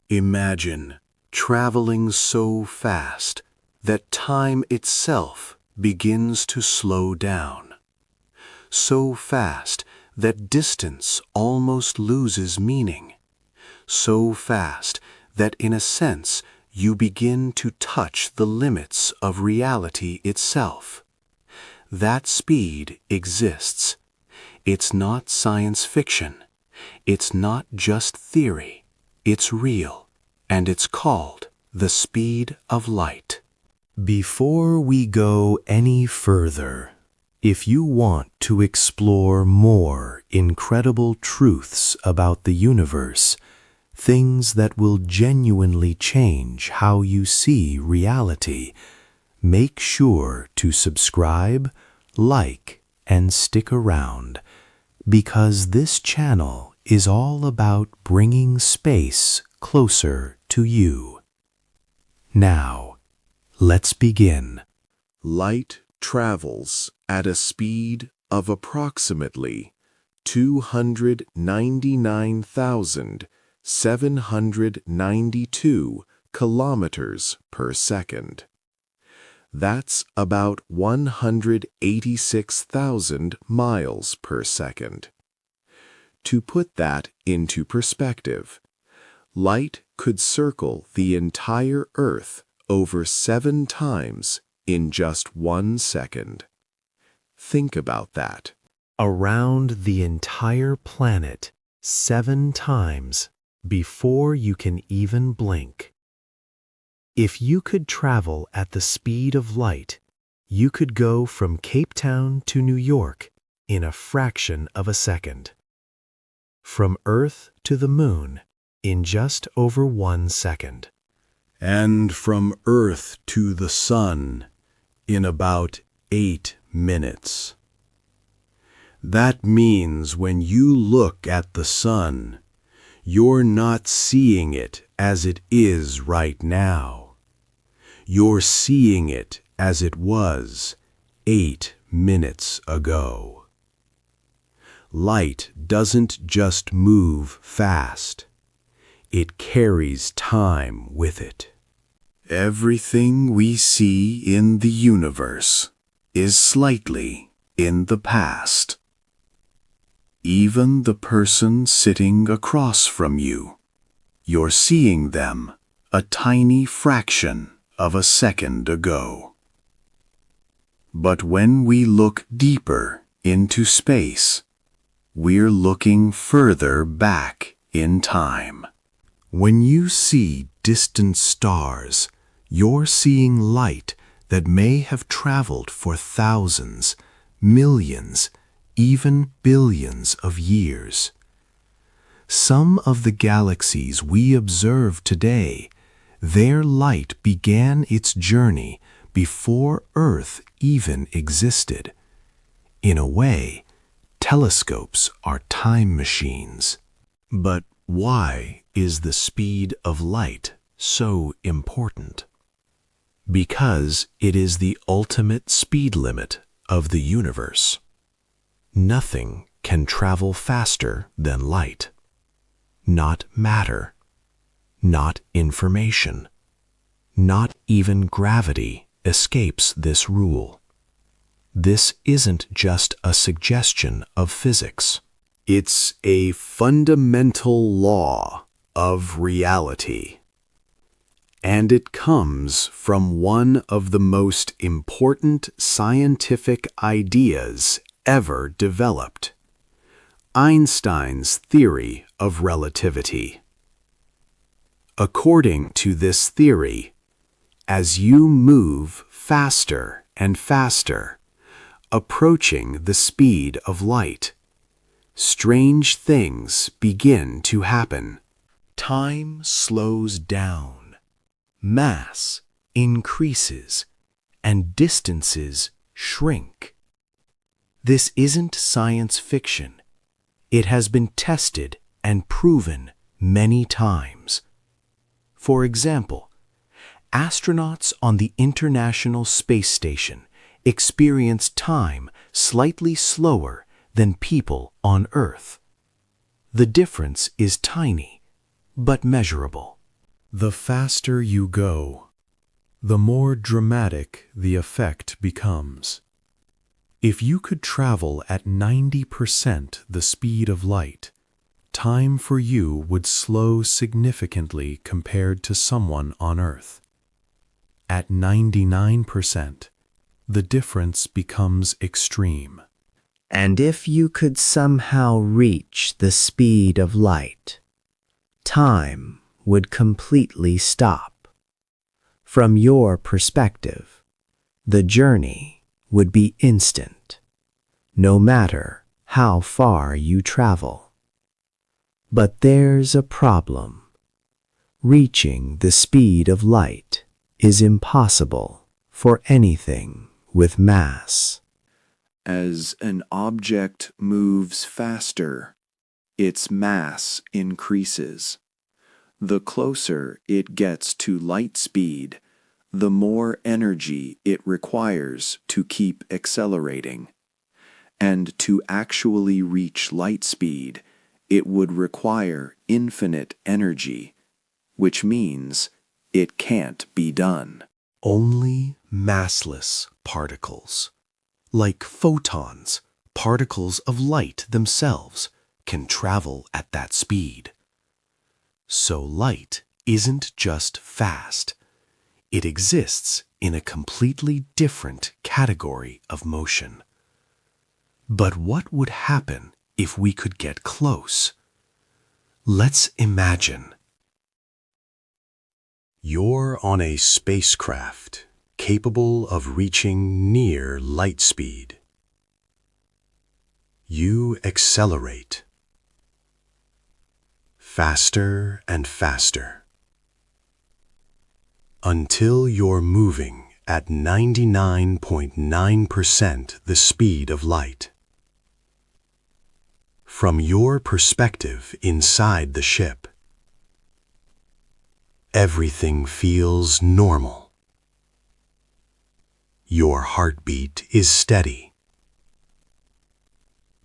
Imagine traveling so fast that time itself begins to slow down. So fast that distance almost loses meaning. So fast that in a sense you begin to touch the limits of reality itself. That speed exists. It's not science fiction. It's not just theory. It's real, and it's called the speed of light. Before we go any further, if you want to explore more incredible truths about the universe, things that will genuinely change how you see reality, make sure to subscribe, like, and stick around, because this channel is all about bringing space closer to you. Now, let's begin. Light travels at a speed of approximately 299,792 kilometers per second. That's about 186,000 miles per second. To put that into perspective, light could circle the entire Earth over 7 times in just 1 second. Think about that. Around the entire planet 7 times before you can even blink. If you could travel at the speed of light, you could go from Cape Town to New York in a fraction of a second. From Earth to the Moon in just over 1 second. And from Earth to the Sun in about 8 minutes. That means when you look at the Sun, you're not seeing it as it is right now. You're seeing it as it was 8 minutes ago. Light doesn't just move fast. It carries time with it. Everything we see in the universe is slightly in the past. Even the person sitting across from you, you're seeing them a tiny fraction of a second ago. But when we look deeper into space, we're looking further back in time. When you see distant stars, you're seeing light that may have traveled for thousands, millions, even billions of years. Some of the galaxies we observe today, their light began its journey before Earth even existed. In a way, telescopes are time machines. But why is the speed of light so important? Because it is the ultimate speed limit of the universe. Nothing can travel faster than light. Not matter. Not information. Not even gravity escapes this rule. This isn't just a suggestion of physics. It's a fundamental law of reality. And it comes from one of the most important scientific ideas ever developed, Einstein's theory of relativity. According to this theory, as you move faster and faster, approaching the speed of light, strange things begin to happen. Time slows down, mass increases, and distances shrink. This isn't science fiction. It has been tested and proven many times. For example, astronauts on the International Space Station experience time slightly slower than people on Earth. The difference is tiny, but measurable. The faster you go, the more dramatic the effect becomes. If you could travel at 90% the speed of light, time for you would slow significantly compared to someone on Earth. At 99%, the difference becomes extreme. And if you could somehow reach the speed of light, time would completely stop. From your perspective, the journey would be instant, no matter how far you travel. But there's a problem. Reaching the speed of light is impossible for anything with mass. As an object moves faster, its mass increases. The closer it gets to light speed, the more energy it requires to keep accelerating. And to actually reach light speed, it would require infinite energy, which means it can't be done. Only massless particles, like photons, particles of light themselves, can travel at that speed. So light isn't just fast. It exists in a completely different category of motion. But what would happen if we could get close? Let's imagine. You're on a spacecraft capable of reaching near light speed. You accelerate. Faster and faster, until you're moving at 99.9% the speed of light. From your perspective inside the ship, everything feels normal. Your heartbeat is steady.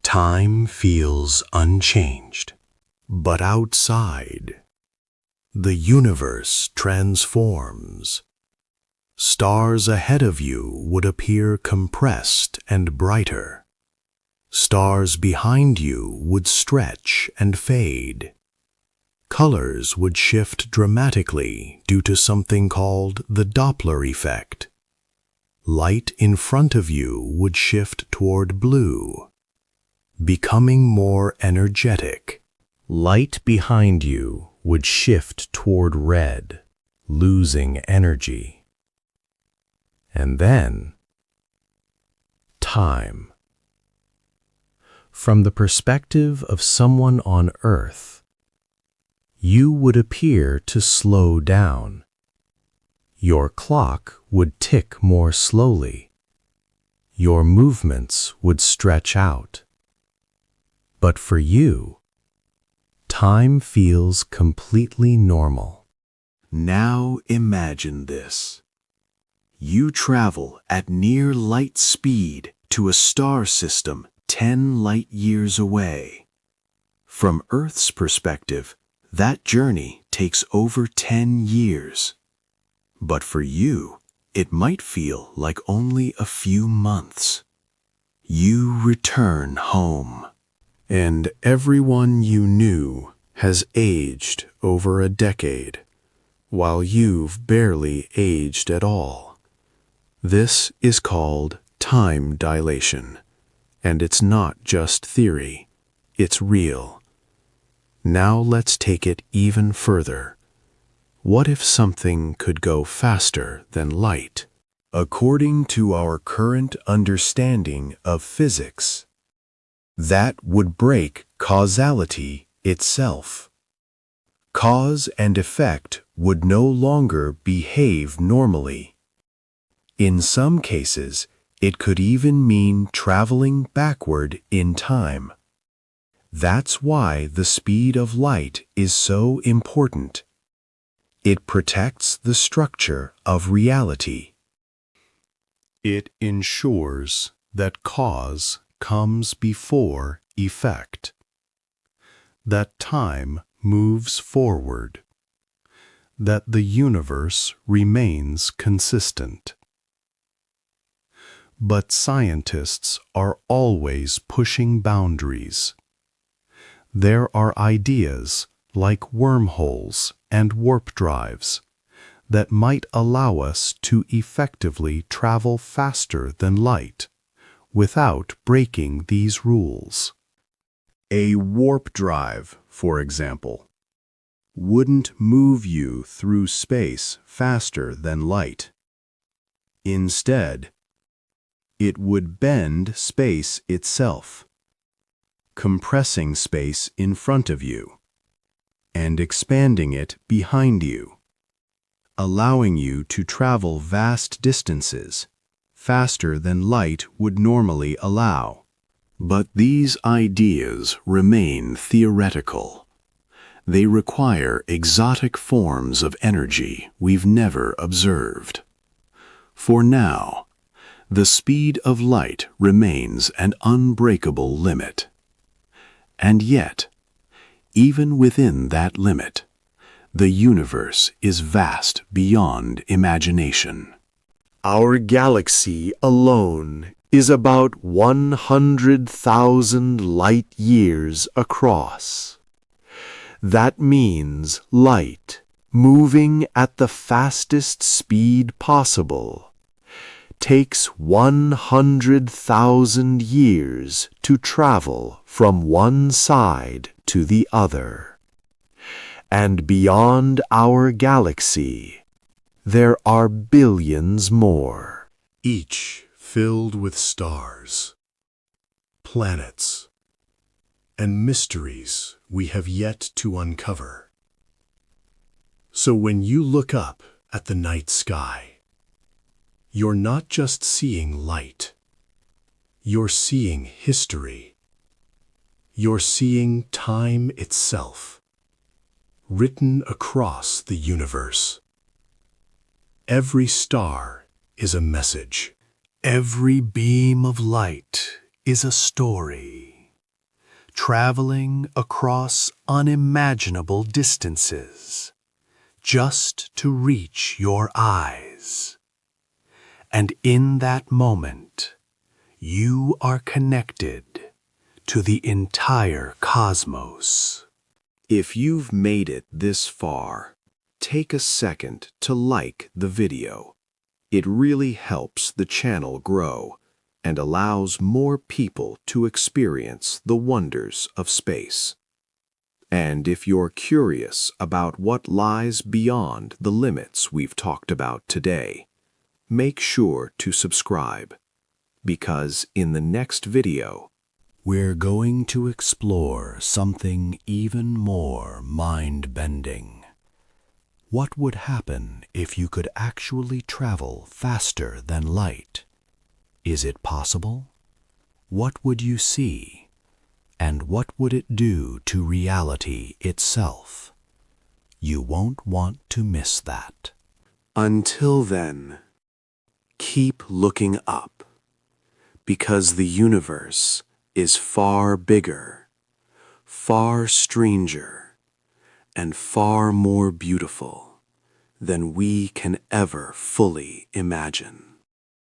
Time feels unchanged. But outside, the universe transforms. Stars ahead of you would appear compressed and brighter. Stars behind you would stretch and fade. Colors would shift dramatically due to something called the Doppler effect. Light in front of you would shift toward blue, becoming more energetic. Light behind you would shift toward red, losing energy. And then, time. From the perspective of someone on Earth, you would appear to slow down. Your clock would tick more slowly. Your movements would stretch out. But for you, time feels completely normal. Now imagine this. You travel at near light speed to a star system 10 light years away. From Earth's perspective, that journey takes over 10 years. But for you, it might feel like only a few months. You return home. And everyone you knew has aged over a decade, while you've barely aged at all. This is called time dilation, and it's not just theory, it's real. Now let's take it even further. What if something could go faster than light? According to our current understanding of physics, that would break causality itself. Cause and effect would no longer behave normally. In some cases, it could even mean traveling backward in time. That's why the speed of light is so important. It protects the structure of reality. It ensures that cause comes before effect, that time moves forward, that the universe remains consistent. But scientists are always pushing boundaries. There are ideas like wormholes and warp drives that might allow us to effectively travel faster than light without breaking these rules. A warp drive, for example, wouldn't move you through space faster than light. Instead, it would bend space itself, compressing space in front of you and expanding it behind you, allowing you to travel vast distances faster than light would normally allow. But these ideas remain theoretical. They require exotic forms of energy we've never observed. For now, the speed of light remains an unbreakable limit. And yet, even within that limit, the universe is vast beyond imagination. Our galaxy alone is about 100,000 light years across. That means light, moving at the fastest speed possible, takes 100,000 years to travel from one side to the other. And beyond our galaxy, there are billions more, each filled with stars, planets, and mysteries we have yet to uncover. So when you look up at the night sky, you're not just seeing light, you're seeing history. You're seeing time itself, written across the universe. Every star is a message. Every beam of light is a story, traveling across unimaginable distances, just to reach your eyes. And in that moment, you are connected to the entire cosmos. If you've made it this far, take a second to like the video. It really helps the channel grow and allows more people to experience the wonders of space. And if you're curious about what lies beyond the limits we've talked about today, make sure to subscribe, because in the next video, we're going to explore something even more mind-bending. What would happen if you could actually travel faster than light? Is it possible? What would you see? And what would it do to reality itself? You won't want to miss that. Until then, keep looking up, because the universe is far bigger, far stranger, and far more beautiful than we can ever fully imagine.